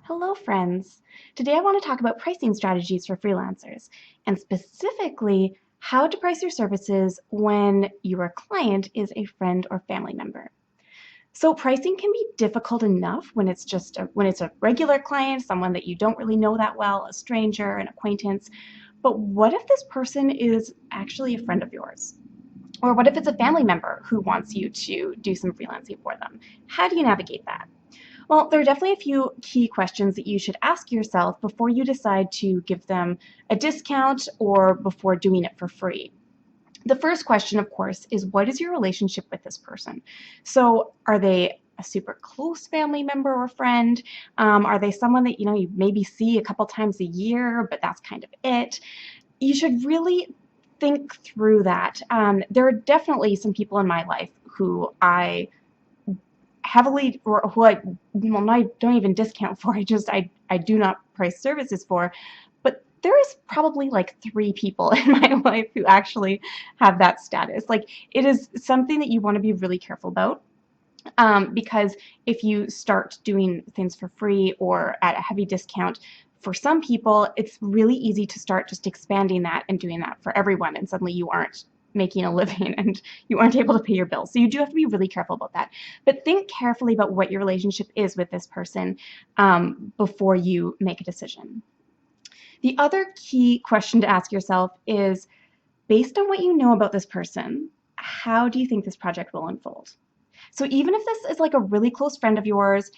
Hello, friends. Today I want to talk about pricing strategies for freelancers, and specifically how to price your services when your client is a friend or family member. So pricing can be difficult enough when it's a regular client, someone that you don't really know that well, a stranger, an acquaintance. But what if this person is actually a friend of yours? Or what if it's a family member who wants you to do some freelancing for them? How do you navigate that? Well, there are definitely a few key questions that you should ask yourself before you decide to give them a discount or before doing it for free. The first question, of course, is what is your relationship with this person? So, are they a super close family member or friend? Are they someone that you maybe see a couple times a year, but that's kind of it? You should really think through that. There are definitely some people in my life who I heavily, or who I well, I don't even discount for. I do not price services for, but there is probably like 3 people in my life who actually have that status. Like, it is something that you want to be really careful about. Because if you start doing things for free or at a heavy discount, for some people, it's really easy to start just expanding that and doing that for everyone, and suddenly you aren't making a living and you aren't able to pay your bills. So you do have to be really careful about that. But think carefully about what your relationship is with this person before you make a decision. The other key question to ask yourself is, based on what you know about this person, how do you think this project will unfold? So even if this is like a really close friend of yours,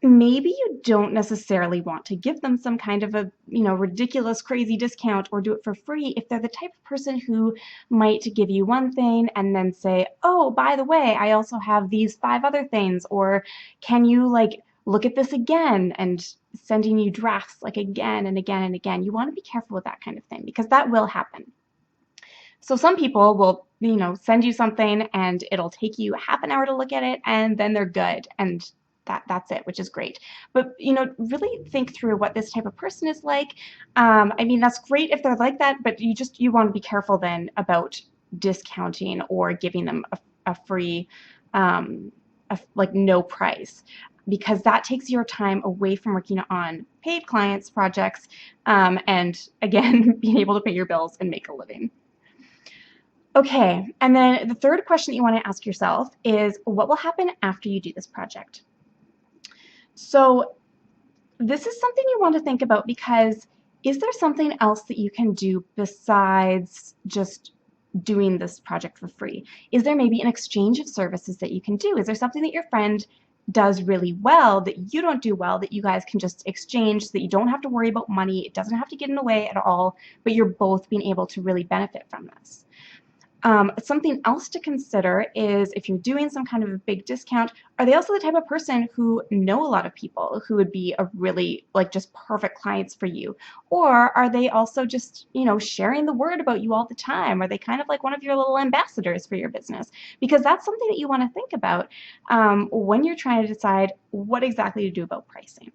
maybe you don't necessarily want to give them some kind of a, ridiculous, crazy discount or do it for free if they're the type of person who might give you one thing and then say, oh, by the way, I also have these 5 other things, or can you like look at this again, and sending you drafts like again and again and again. You want to be careful with that kind of thing because that will happen. So some people will, send you something and it'll take you half an hour to look at it and then they're good, and that's it, which is great. But, really think through what this type of person is like. I mean, that's great if they're like that, but you want to be careful then about discounting or giving them a free, like no price, because that takes your time away from working on paid clients projects, and again, being able to pay your bills and make a living. Okay, and then the third question that you want to ask yourself is, what will happen after you do this project? So this is something you want to think about, because is there something else that you can do besides just doing this project for free? Is there maybe an exchange of services that you can do? Is there something that your friend does really well that you don't do well that you guys can just exchange so that you don't have to worry about money? It doesn't have to get in the way at all, but you're both being able to really benefit from this. Something else to consider is, if you're doing some kind of a big discount, are they also the type of person who know a lot of people who would be a really like just perfect clients for you? Or are they also just, sharing the word about you all the time? Are they kind of like one of your little ambassadors for your business? Because that's something that you want to think about when you're trying to decide what exactly to do about pricing.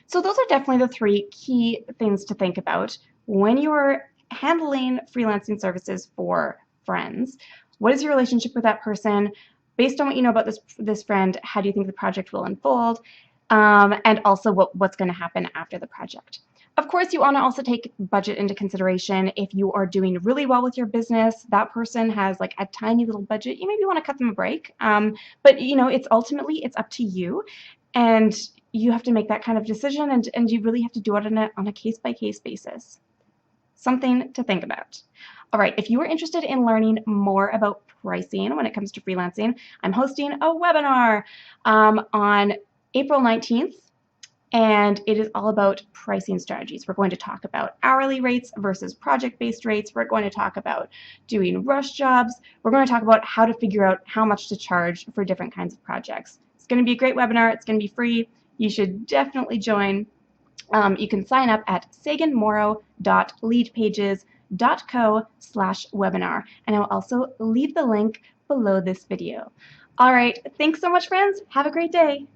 So those are definitely the 3 key things to think about when you're handling freelancing services for friends. What is your relationship with that person? Based on what you know about this friend, how do you think the project will unfold? And also what's going to happen after the project. Of course, you want to also take budget into consideration. If you are doing really well with your business, that person has like a tiny little budget, you maybe want to cut them a break. But it's up to you, and you have to make that kind of decision, and you really have to do it on a case-by-case basis. Something to think about. All right, if you are interested in learning more about pricing when it comes to freelancing, I'm hosting a webinar on April 19th, and it is all about pricing strategies. We're going to talk about hourly rates versus project-based rates. We're going to talk about doing rush jobs. We're going to talk about how to figure out how much to charge for different kinds of projects. It's going to be a great webinar. It's going to be free. You should definitely join. You can sign up at saganmorrow.leadpages.co/webinar, and I'll also leave the link below this video. All right, thanks so much, friends. Have a great day.